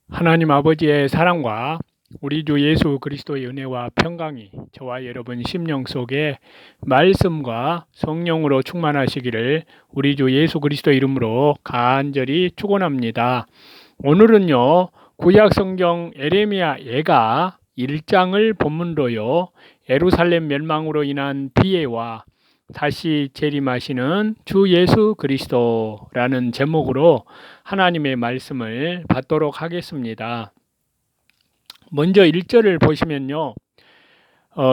하나님 아버지의 사랑과 우리 주 예수 그리스도의 은혜와 평강이 저와 여러분 심령 속에 말씀과 성령으로 충만하시기를 우리 주 예수 그리스도 이름으로 간절히 축원합니다. 오늘은요, 구약 성경 에레미야 예가 1장을 본문으로요, 예루살렘 멸망으로 인한 피해와 다시 재림하시는 주 예수 그리스도라는 제목으로 하나님의 말씀을 받도록 하겠습니다. 먼저 1절을 보시면요,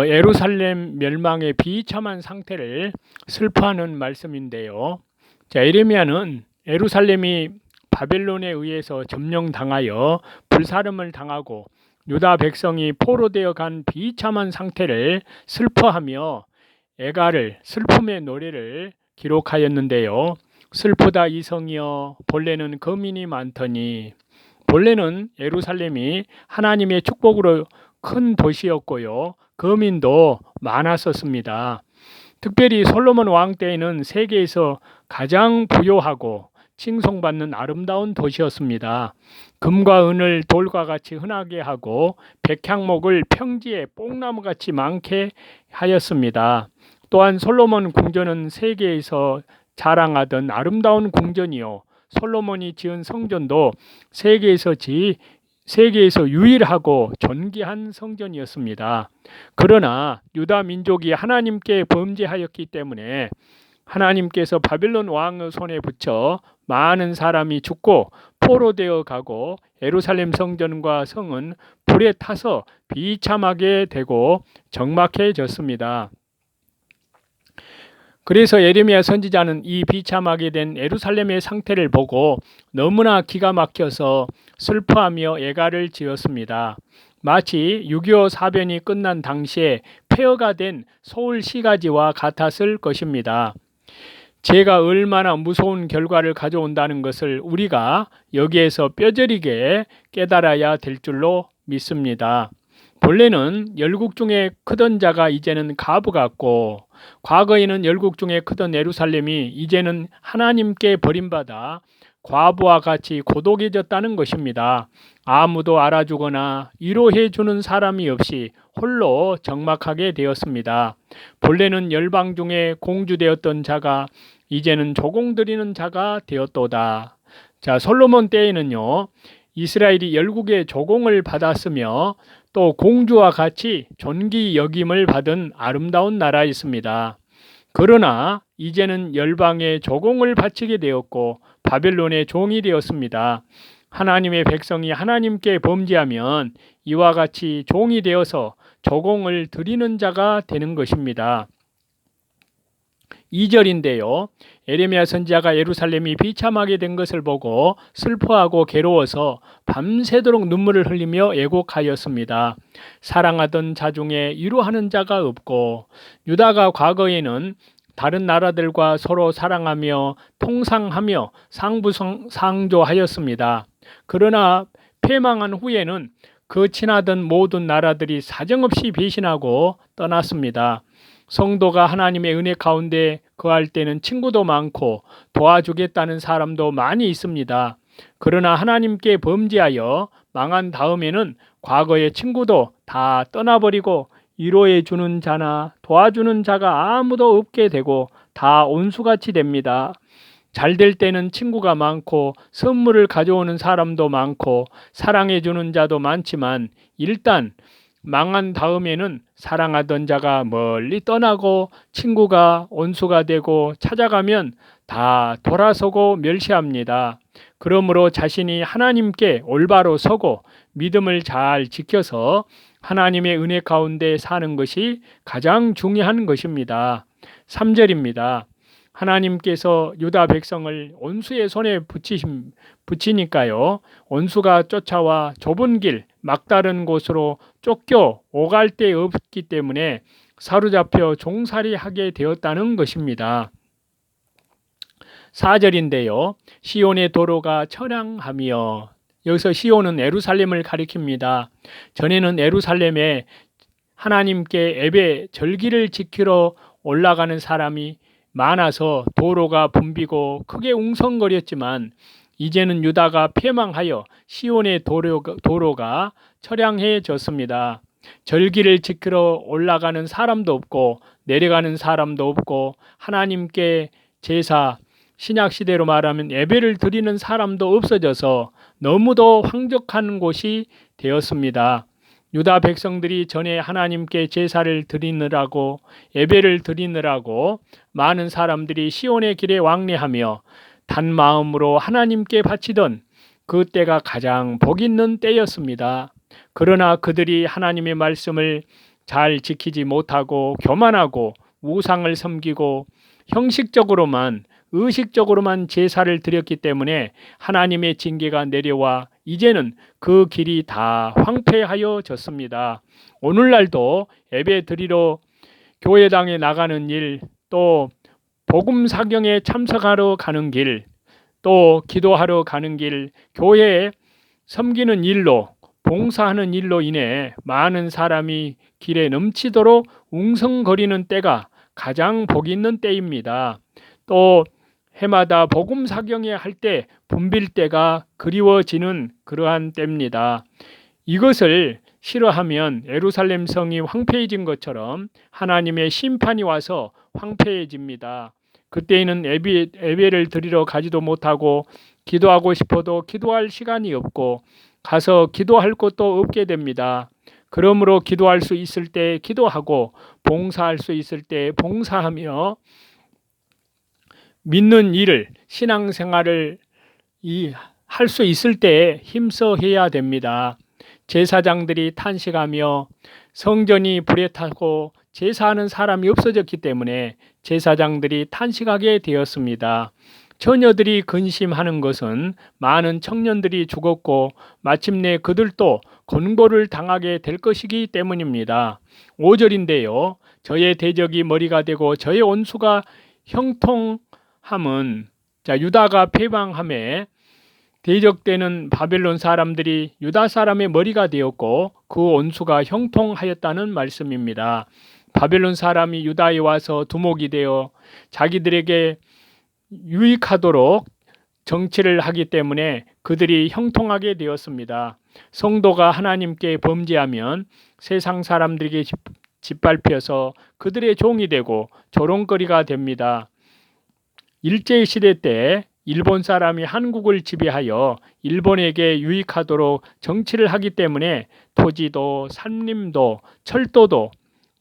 예루살렘 멸망의 비참한 상태를 슬퍼하는 말씀인데요. 자, 에레미야는 예루살렘이 바벨론에 의해서 점령당하여 불사름을 당하고 유다 백성이 포로되어 간 비참한 상태를 슬퍼하며 애가를 슬픔의 노래를 기록하였는데요. 슬프다 이성이여 본래는 거민이 많더니, 본래는 예루살렘이 하나님의 축복으로 큰 도시였고요, 거민도 많았었습니다. 특별히 솔로몬 왕 때에는 세계에서 가장 부요하고 칭송받는 아름다운 도시였습니다. 금과 은을 돌과 같이 흔하게 하고 백향목을 평지에 뽕나무같이 많게 하였습니다. 또한 솔로몬 궁전은 세계에서 자랑하던 아름다운 궁전이요, 솔로몬이 지은 성전도 세계에서 유일하고 존귀한 성전이었습니다. 그러나 유다 민족이 하나님께 범죄하였기 때문에 하나님께서 바벨론 왕의 손에 붙여 많은 사람이 죽고 포로되어 가고 예루살렘 성전과 성은 불에 타서 비참하게 되고 적막해졌습니다. 그래서 예레미야 선지자는 이 비참하게 된 예루살렘의 상태를 보고 너무나 기가 막혀서 슬퍼하며 애가를 지었습니다. 마치 6.25 사변이 끝난 당시에 폐허가 된 서울 시가지와 같았을 것입니다. 죄가 얼마나 무서운 결과를 가져온다는 것을 우리가 여기에서 뼈저리게 깨달아야 될 줄로 믿습니다. 본래는 열국 중에 크던 자가 이제는 가부 같고, 과거에는 열국 중에 크던 예루살렘이 이제는 하나님께 버림받아 과부와 같이 고독해졌다는 것입니다. 아무도 알아주거나 위로해 주는 사람이 없이 홀로 적막하게 되었습니다. 본래는 열방 중에 공주되었던 자가 이제는 조공드리는 자가 되었도다. 자, 솔로몬 때에는요, 이스라엘이 열국의 조공을 받았으며 또 공주와 같이 존귀 여김을 받은 아름다운 나라였습니다. 그러나 이제는 열방의 조공을 바치게 되었고 바벨론의 종이 되었습니다. 하나님의 백성이 하나님께 범죄하면 이와 같이 종이 되어서 조공을 드리는 자가 되는 것입니다. 2절인데요. 에레미야 선지자가 예루살렘이 비참하게 된 것을 보고 슬퍼하고 괴로워서 밤새도록 눈물을 흘리며 애곡하였습니다. 사랑하던 자 중에 위로하는 자가 없고, 유다가 과거에는 다른 나라들과 서로 사랑하며 통상하며 상부상조하였습니다. 그러나 패망한 후에는 그 친하던 모든 나라들이 사정없이 배신하고 떠났습니다. 성도가 하나님의 은혜 가운데 거할 때는 친구도 많고 도와주겠다는 사람도 많이 있습니다. 그러나 하나님께 범죄하여 망한 다음에는 과거의 친구도 다 떠나버리고 위로해 주는 자나 도와주는 자가 아무도 없게 되고 다 온수같이 됩니다. 잘 될 때는 친구가 많고 선물을 가져오는 사람도 많고 사랑해 주는 자도 많지만, 일단 망한 다음에는 사랑하던 자가 멀리 떠나고 친구가 온수가 되고 찾아가면 다 돌아서고 멸시합니다. 그러므로 자신이 하나님께 올바로 서고 믿음을 잘 지켜서 하나님의 은혜 가운데 사는 것이 가장 중요한 것입니다. 3절입니다. 하나님께서 유다 백성을 온수의 손에 붙이니까요, 온수가 쫓아와 좁은 길 막다른 곳으로 쫓겨 오갈 데 없기 때문에 사로잡혀 종살이하게 되었다는 것입니다. 4절인데요. 시온의 도로가 처량하며, 여기서 시온은 예루살렘을 가리킵니다. 전에는 예루살렘에 하나님께 예배 절기를 지키러 올라가는 사람이 많아서 도로가 붐비고 크게 웅성거렸지만, 이제는 유다가 패망하여 시온의 도로가 처량해졌습니다. 절기를 지키러 올라가는 사람도 없고 내려가는 사람도 없고 하나님께 제사, 신약 시대로 말하면 예배를 드리는 사람도 없어져서 너무도 황적한 곳이 되었습니다. 유다 백성들이 전에 하나님께 제사를 드리느라고 예배를 드리느라고 많은 사람들이 시온의 길에 왕래하며 단 마음으로 하나님께 바치던 그 때가 가장 복 있는 때였습니다. 그러나 그들이 하나님의 말씀을 잘 지키지 못하고 교만하고 우상을 섬기고 형식적으로만 의식적으로만 제사를 드렸기 때문에 하나님의 징계가 내려와 이제는 그 길이 다 황폐하여졌습니다. 오늘날도 예배 드리러 교회당에 나가는 일, 또 복음 사경에 참석하러 가는 길, 또 기도하러 가는 길, 교회에 섬기는 일로 봉사하는 일로 인해 많은 사람이 길에 넘치도록 웅성거리는 때가 가장 복 있는 때입니다. 또 해마다 복음 사경회 할 때 붐빌 때가 그리워지는 그러한 때입니다. 이것을 싫어하면 예루살렘 성이 황폐해진 것처럼 하나님의 심판이 와서 황폐해집니다. 그때에는 예배를 드리러 가지도 못하고 기도하고 싶어도 기도할 시간이 없고 가서 기도할 곳도 없게 됩니다. 그러므로 기도할 수 있을 때 기도하고 봉사할 수 있을 때 봉사하며 믿는 일을 신앙생활을 할 수 있을 때에 힘써 해야 됩니다. 제사장들이 탄식하며 성전이 불에 타고 제사하는 사람이 없어졌기 때문에 제사장들이 탄식하게 되었습니다. 처녀들이 근심하는 것은 많은 청년들이 죽었고 마침내 그들도 권고를 당하게 될 것이기 때문입니다. 5절인데요. 저의 대적이 머리가 되고 저의 원수가 형통함은 유다가 패망함에 대적되는 바벨론 사람들이 유다 사람의 머리가 되었고 그 원수가 형통하였다는 말씀입니다. 바벨론 사람이 유다에 와서 두목이 되어 자기들에게 유익하도록 정치를 하기 때문에 그들이 형통하게 되었습니다. 성도가 하나님께 범죄하면 세상 사람들에게 짓밟혀서 그들의 종이 되고 조롱거리가 됩니다. 일제시대 때 일본 사람이 한국을 지배하여 일본에게 유익하도록 정치를 하기 때문에 토지도 산림도 철도도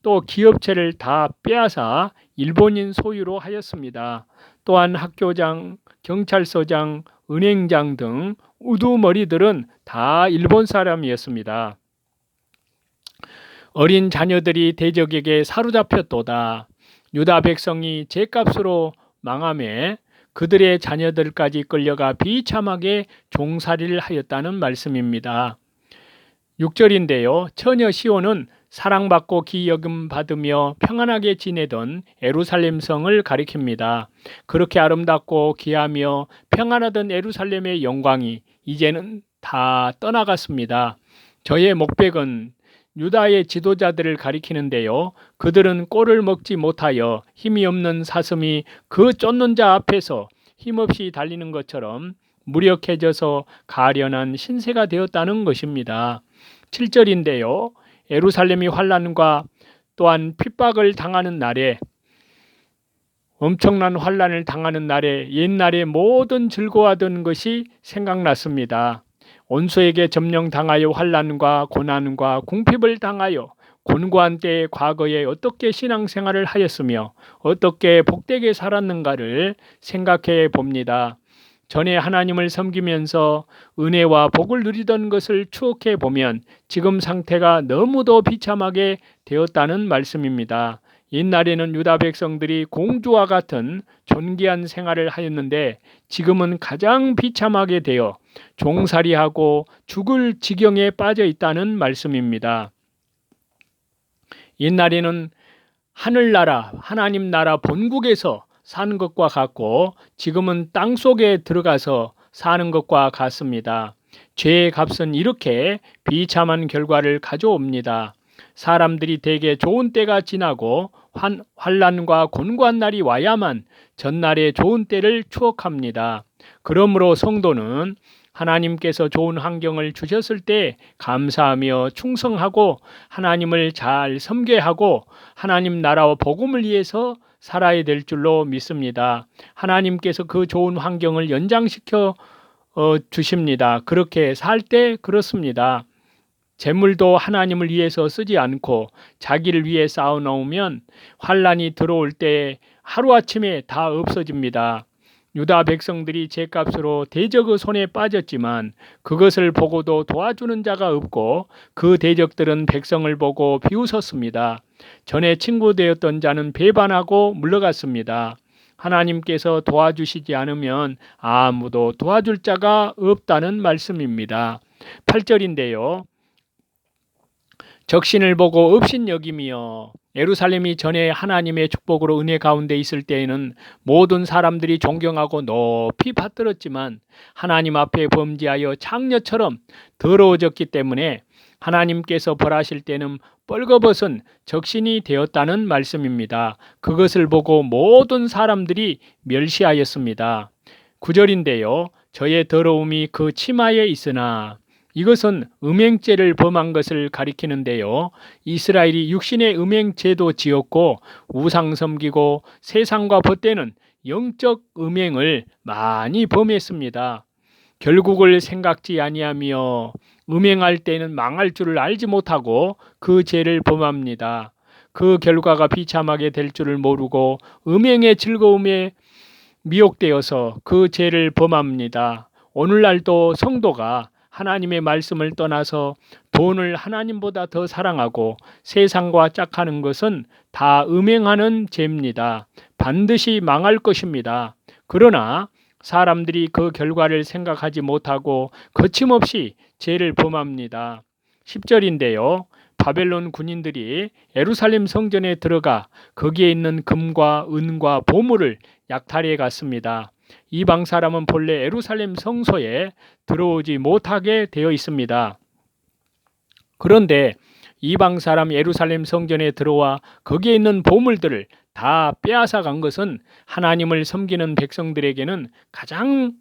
또 기업체를 다 빼앗아 일본인 소유로 하였습니다. 또한 학교장, 경찰서장, 은행장 등 우두머리들은 다 일본 사람이었습니다. 어린 자녀들이 대적에게 사로잡혔도다. 유다 백성이 죗값으로 망함에 그들의 자녀들까지 끌려가 비참하게 종살이를 하였다는 말씀입니다. 6절인데요. 처녀 시온은 사랑받고 기여금 받으며 평안하게 지내던 예루살렘 성을 가리킵니다. 그렇게 아름답고 귀하며 평안하던 예루살렘의 영광이 이제는 다 떠나갔습니다. 저의 목백은 유다의 지도자들을 가리키는데요. 그들은 꼴을 먹지 못하여 힘이 없는 사슴이 그 쫓는 자 앞에서 힘없이 달리는 것처럼 무력해져서 가련한 신세가 되었다는 것입니다. 7절인데요. 예루살렘이 환난과 또한 핍박을 당하는 날에 엄청난 환난을 당하는 날에 옛날에 모든 즐거워하던 것이 생각났습니다. 원수에게 점령당하여 환난과 고난과 궁핍을 당하여 곤고한 때의 과거에 어떻게 신앙생활을 하였으며 어떻게 복되게 살았는가를 생각해 봅니다. 전에 하나님을 섬기면서 은혜와 복을 누리던 것을 추억해 보면 지금 상태가 너무도 비참하게 되었다는 말씀입니다. 옛날에는 유다 백성들이 공주와 같은 존귀한 생활을 하였는데 지금은 가장 비참하게 되어 종살이하고 죽을 지경에 빠져 있다는 말씀입니다. 옛날에는 하늘나라, 하나님 나라 본국에서 사는 것과 같고 지금은 땅속에 들어가서 사는 것과 같습니다. 죄의 값은 이렇게 비참한 결과를 가져옵니다. 사람들이 대개 좋은 때가 지나고 환난과 곤고한 날이 와야만 전날의 좋은 때를 추억합니다. 그러므로 성도는 하나님께서 좋은 환경을 주셨을 때 감사하며 충성하고 하나님을 잘 섬겨야 하고 하나님 나라와 복음을 위해서 살아야 될 줄로 믿습니다. 하나님께서 그 좋은 환경을 연장시켜 주십니다. 그렇게 살 때 그렇습니다. 재물도 하나님을 위해서 쓰지 않고 자기를 위해 쌓아놓으면 환란이 들어올 때 하루아침에 다 없어집니다. 유다 백성들이 죗값으로 대적의 손에 빠졌지만 그것을 보고도 도와주는 자가 없고 그 대적들은 백성을 보고 비웃었습니다. 전에 친구 되었던 자는 배반하고 물러갔습니다. 하나님께서 도와주시지 않으면 아무도 도와줄 자가 없다는 말씀입니다. 8절인데요. 적신을 보고 업신여기며 예루살렘이 전에 하나님의 축복으로 은혜 가운데 있을 때에는 모든 사람들이 존경하고 높이 받들었지만 하나님 앞에 범죄하여 창녀처럼 더러워졌기 때문에 하나님께서 벌하실 때는 뻘거벗은 적신이 되었다는 말씀입니다. 그것을 보고 모든 사람들이 멸시하였습니다. 9절인데요. 저의 더러움이 그 치마에 있으나 이것은 음행죄를 범한 것을 가리키는데요. 이스라엘이 육신의 음행죄도 지었고 우상 섬기고 세상과 벗대는 영적 음행을 많이 범했습니다. 결국을 생각지 아니하며 음행할 때는 망할 줄을 알지 못하고 그 죄를 범합니다. 그 결과가 비참하게 될 줄을 모르고 음행의 즐거움에 미혹되어서 그 죄를 범합니다. 오늘날도 성도가 하나님의 말씀을 떠나서 돈을 하나님보다 더 사랑하고 세상과 짝하는 것은 다 음행하는 죄입니다. 반드시 망할 것입니다. 그러나 사람들이 그 결과를 생각하지 못하고 거침없이 죄를 범합니다. 10절인데요. 바벨론 군인들이 예루살렘 성전에 들어가 거기에 있는 금과 은과 보물을 약탈해 갔습니다. 이방 사람은 본래 예루살렘 성소에 들어오지 못하게 되어 있습니다. 그런데 이방 사람 예루살렘 성전에 들어와 거기에 있는 보물들을 다 빼앗아 간 것은 하나님을 섬기는 백성들에게는 가장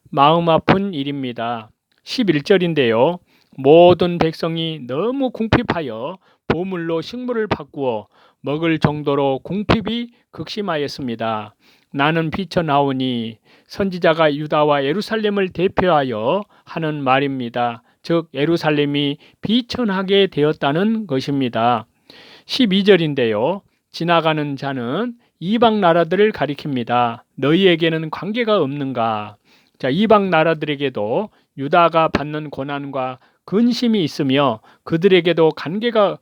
마음 아픈 일입니다. 11절인데요. 모든 백성이 너무 궁핍하여 보물로 식물을 바꾸어 먹을 정도로 궁핍이 극심하였습니다. 나는 비쳐나오니 선지자가 유다와 예루살렘을 대표하여 하는 말입니다. 즉 예루살렘이 비천하게 되었다는 것입니다. 12절인데요. 지나가는 자는 이방 나라들을 가리킵니다. 너희에게는 관계가 없는가? 자, 이방 나라들에게도 유다가 받는 고난과 근심이 있으며 그들에게도 관계가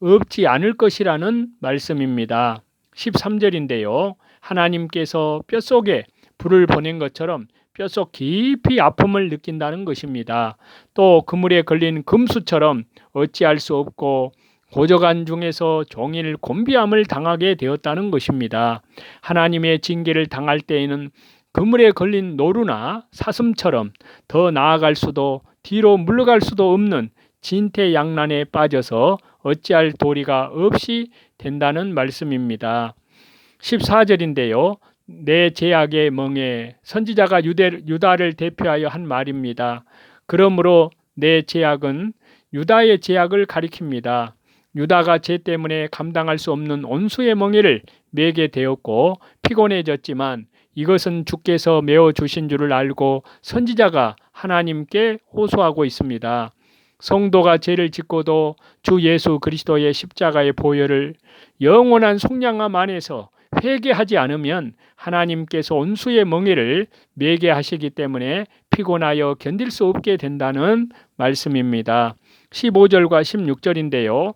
없지 않을 것이라는 말씀입니다. 13절인데요. 하나님께서 뼛속에 불을 보낸 것처럼 뼛속 깊이 아픔을 느낀다는 것입니다. 또 그물에 걸린 금수처럼 어찌할 수 없고 고저간 중에서 종일 곤비함을 당하게 되었다는 것입니다. 하나님의 징계를 당할 때에는 그물에 걸린 노루나 사슴처럼 더 나아갈 수도 뒤로 물러갈 수도 없는 진퇴양난에 빠져서 어찌할 도리가 없이 된다는 말씀입니다. 14절인데요. 내 제약의 멍에 선지자가 유다를 대표하여 한 말입니다. 그러므로 내 제약은 유다의 제약을 가리킵니다. 유다가 죄 때문에 감당할 수 없는 온수의 멍에를 매게 되었고 피곤해졌지만 이것은 주께서 메워 주신 줄을 알고 선지자가 하나님께 호소하고 있습니다. 성도가 죄를 짓고도 주 예수 그리스도의 십자가의 보혈을 영원한 속량함 안에서 회개하지 않으면 하나님께서 온수의 멍에를 매게 하시기 때문에 피곤하여 견딜 수 없게 된다는 말씀입니다. 15절과 16절인데요.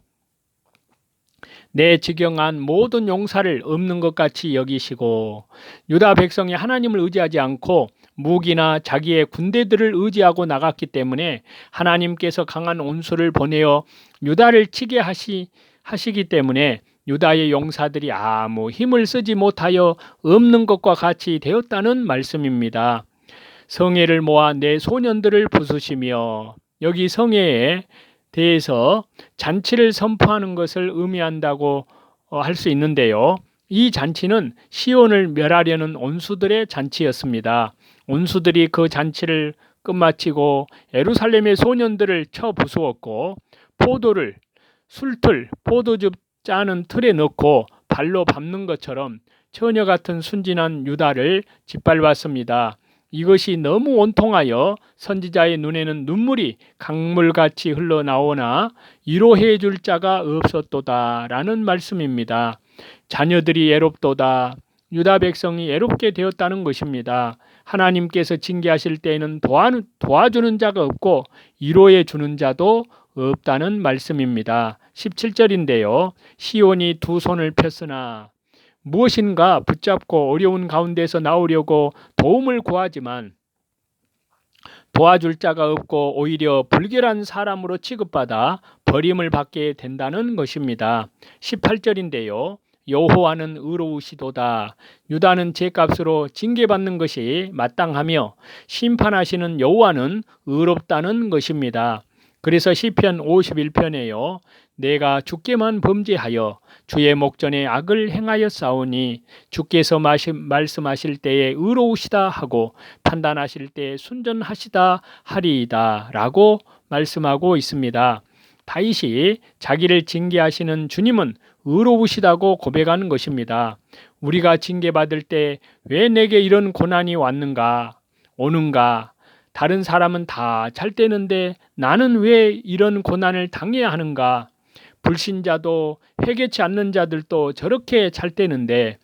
내 지경한 모든 용사를 없는 것 같이 여기시고 유다 백성이 하나님을 의지하지 않고 무기나 자기의 군대들을 의지하고 나갔기 때문에 하나님께서 강한 온수를 보내어 유다를 치게 하시기 때문에 유다의 용사들이 아무 힘을 쓰지 못하여 없는 것과 같이 되었다는 말씀입니다. 성회를 모아 내 소년들을 부수시며 여기 성회에 대해서 잔치를 선포하는 것을 의미한다고 할 수 있는데요. 이 잔치는 시온을 멸하려는 원수들의 잔치였습니다. 원수들이 그 잔치를 끝마치고 예루살렘의 소년들을 쳐 부수었고 포도를 술틀, 포도즙 짜는 틀에 넣고 발로 밟는 것처럼 처녀 같은 순진한 유다를 짓밟았습니다. 이것이 너무 원통하여 선지자의 눈에는 눈물이 강물같이 흘러나오나 위로해 줄 자가 없었도다 라는 말씀입니다. 자녀들이 애롭도다. 유다 백성이 애롭게 되었다는 것입니다. 하나님께서 징계하실 때에는 도와주는 자가 없고 위로해 주는 자도 없다는 말씀입니다. 17절인데요. 시온이 두 손을 폈으나 무엇인가 붙잡고 어려운 가운데서 나오려고 도움을 구하지만 도와줄 자가 없고 오히려 불결한 사람으로 취급받아 버림을 받게 된다는 것입니다. 18절인데요. 여호와는 의로우시도다. 유다는 죄값으로 징계받는 것이 마땅하며 심판하시는 여호와는 의롭다는 것입니다. 그래서 시편 51편에요. 내가 주께만 범죄하여 주의 목전에 악을 행하였사오니 주께서 말씀하실 때에 의로우시다 하고 판단하실 때에 순전하시다 하리이다 라고 말씀하고 있습니다. 다윗이 자기를 징계하시는 주님은 의로우시다고 고백하는 것입니다. 우리가 징계받을 때 왜 내게 이런 고난이 오는가? 다른 사람은 다 잘 되는데 나는 왜 이런 고난을 당해야 하는가? 불신자도 회개치 않는 자들도 저렇게 잘 되는데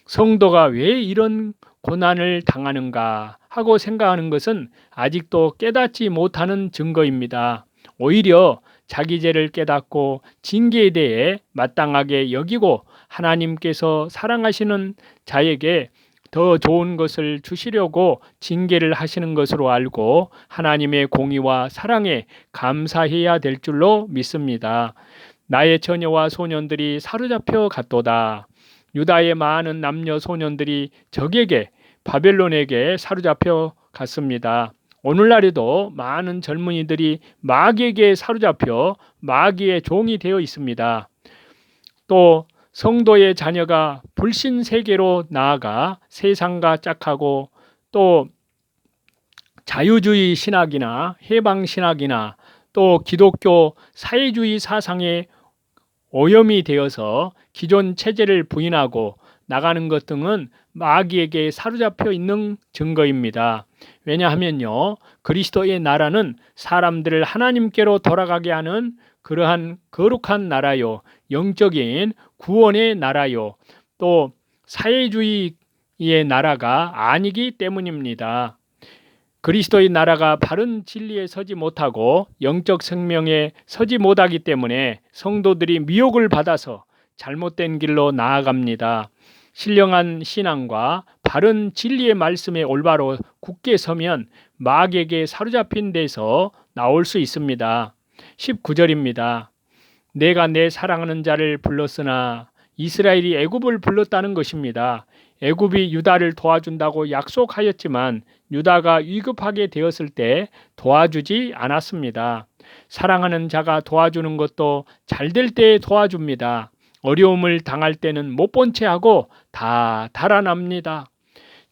성도가 왜 이런 고난을 당하는가 하고 생각하는 것은 아직도 깨닫지 못하는 증거입니다. 오히려 자기 죄를 깨닫고 징계에 대해 마땅하게 여기고 하나님께서 사랑하시는 자에게 더 좋은 것을 주시려고 징계를 하시는 것으로 알고 하나님의 공의와 사랑에 감사해야 될 줄로 믿습니다. 나의 처녀와 소년들이 사로잡혀 갔도다. 유다의 많은 남녀 소년들이 적에게 바벨론에게 사로잡혀 갔습니다. 오늘날에도 많은 젊은이들이 마귀에게 사로잡혀 마귀의 종이 되어 있습니다. 또 성도의 자녀가 불신 세계로 나아가 세상과 짝하고 또 자유주의 신학이나 해방 신학이나 또 기독교 사회주의 사상에 오염이 되어서 기존 체제를 부인하고 나가는 것 등은 마귀에게 사로잡혀 있는 증거입니다. 왜냐하면요, 그리스도의 나라는 사람들을 하나님께로 돌아가게 하는 그러한 거룩한 나라요, 영적인 구원의 나라요, 또 사회주의의 나라가 아니기 때문입니다. 그리스도의 나라가 바른 진리에 서지 못하고 영적 생명에 서지 못하기 때문에 성도들이 미혹을 받아서 잘못된 길로 나아갑니다. 신령한 신앙과 바른 진리의 말씀에 올바로 굳게 서면 마귀에게 사로잡힌 데서 나올 수 있습니다. 19절입니다. 내가 내 사랑하는 자를 불렀으나 이스라엘이 애굽을 불렀다는 것입니다. 애굽이 유다를 도와준다고 약속하였지만 유다가 위급하게 되었을 때 도와주지 않았습니다. 사랑하는 자가 도와주는 것도 잘 될 때 도와줍니다. 어려움을 당할 때는 못 본 채 하고 다 달아납니다.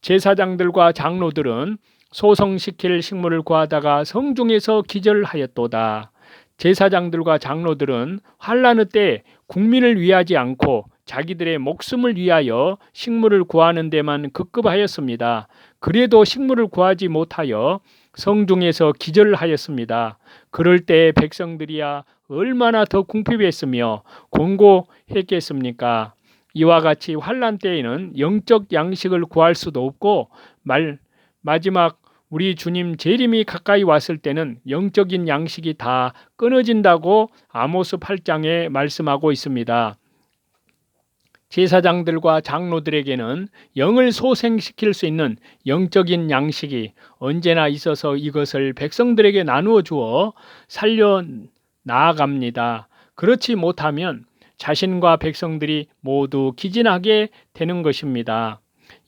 제사장들과 장로들은 소성시킬 식물을 구하다가 성중에서 기절하였도다. 제사장들과 장로들은 환난의 때 국민을 위하지 않고 자기들의 목숨을 위하여 식물을 구하는 데만 급급하였습니다. 그래도 식물을 구하지 못하여 성중에서 기절하였습니다. 그럴 때 백성들이야 얼마나 더 궁핍했으며 곤고했겠습니까? 이와 같이 환난 때에는 영적 양식을 구할 수도 없고 마지막 우리 주님 재림이 가까이 왔을 때는 영적인 양식이 다 끊어진다고 아모스 8장에 말씀하고 있습니다. 제사장들과 장로들에게는 영을 소생시킬 수 있는 영적인 양식이 언제나 있어서 이것을 백성들에게 나누어 주어 살려 나아갑니다. 그렇지 못하면 자신과 백성들이 모두 기진하게 되는 것입니다.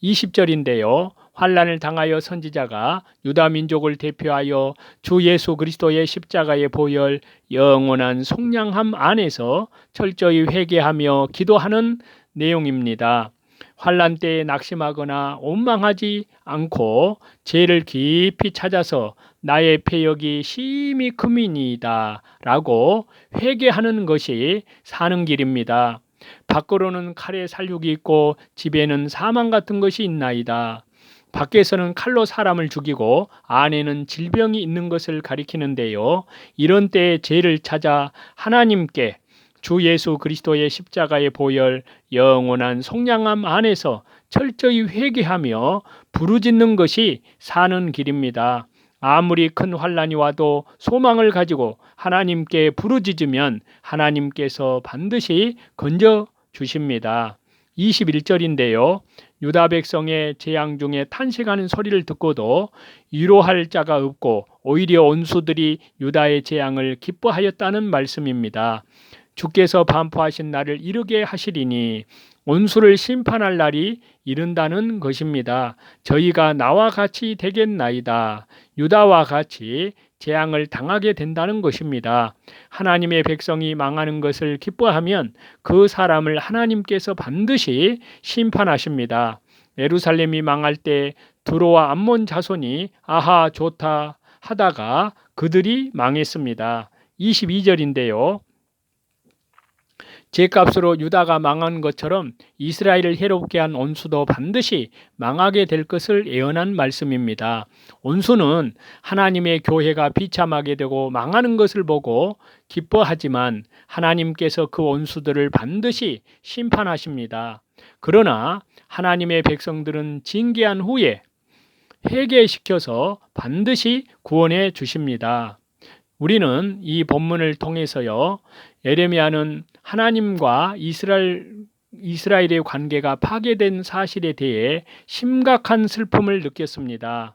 20절인데요. 환난을 당하여 선지자가 유다 민족을 대표하여 주 예수 그리스도의 십자가의 보혈 영원한 속량함 안에서 철저히 회개하며 기도하는 내용입니다. 환난 때에 낙심하거나 원망하지 않고 죄를 깊이 찾아서 나의 패역이 심히 크미니이다 라고 회개하는 것이 사는 길입니다. 밖으로는 칼의 살육이 있고 집에는 사망 같은 것이 있나이다. 밖에서는 칼로 사람을 죽이고 안에는 질병이 있는 것을 가리키는데요. 이런 때에 죄를 찾아 하나님께 주 예수 그리스도의 십자가의 보혈, 영원한 속량함 안에서 철저히 회개하며 부르짖는 것이 사는 길입니다. 아무리 큰 환난이 와도 소망을 가지고 하나님께 부르짖으면 하나님께서 반드시 건져 주십니다. 21절인데요. 유다 백성의 재앙 중에 탄식하는 소리를 듣고도 위로할 자가 없고 오히려 원수들이 유다의 재앙을 기뻐하였다는 말씀입니다. 주께서 반포하신 날을 이르게 하시리니 원수를 심판할 날이 이른다는 것입니다. 저희가 나와 같이 되겠나이다. 유다와 같이 재앙을 당하게 된다는 것입니다. 하나님의 백성이 망하는 것을 기뻐하면 그 사람을 하나님께서 반드시 심판하십니다. 예루살렘이 망할 때 두로와 암몬 자손이 아하 좋다 하다가 그들이 망했습니다. 22절인데요. 죄값으로 유다가 망한 것처럼 이스라엘을 해롭게 한 원수도 반드시 망하게 될 것을 예언한 말씀입니다. 원수는 하나님의 교회가 비참하게 되고 망하는 것을 보고 기뻐하지만 하나님께서 그 원수들을 반드시 심판하십니다. 그러나 하나님의 백성들은 징계한 후에 회개시켜서 반드시 구원해 주십니다. 우리는 이 본문을 통해서요, 예레미야는 하나님과 이스라엘의 관계가 파괴된 사실에 대해 심각한 슬픔을 느꼈습니다.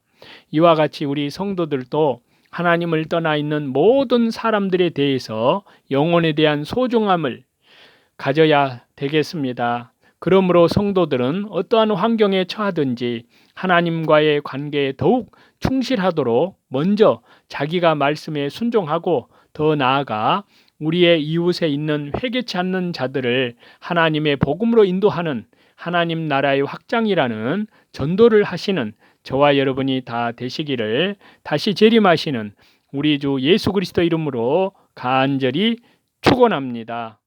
이와 같이 우리 성도들도 하나님을 떠나 있는 모든 사람들에 대해서 영혼에 대한 소중함을 가져야 되겠습니다. 그러므로 성도들은 어떠한 환경에 처하든지 하나님과의 관계에 더욱 충실하도록 먼저 자기가 말씀에 순종하고 더 나아가 우리의 이웃에 있는 회개치 않는 자들을 하나님의 복음으로 인도하는 하나님 나라의 확장이라는 전도를 하시는 저와 여러분이 다 되시기를 다시 재림하시는 우리 주 예수 그리스도 이름으로 간절히 축원합니다.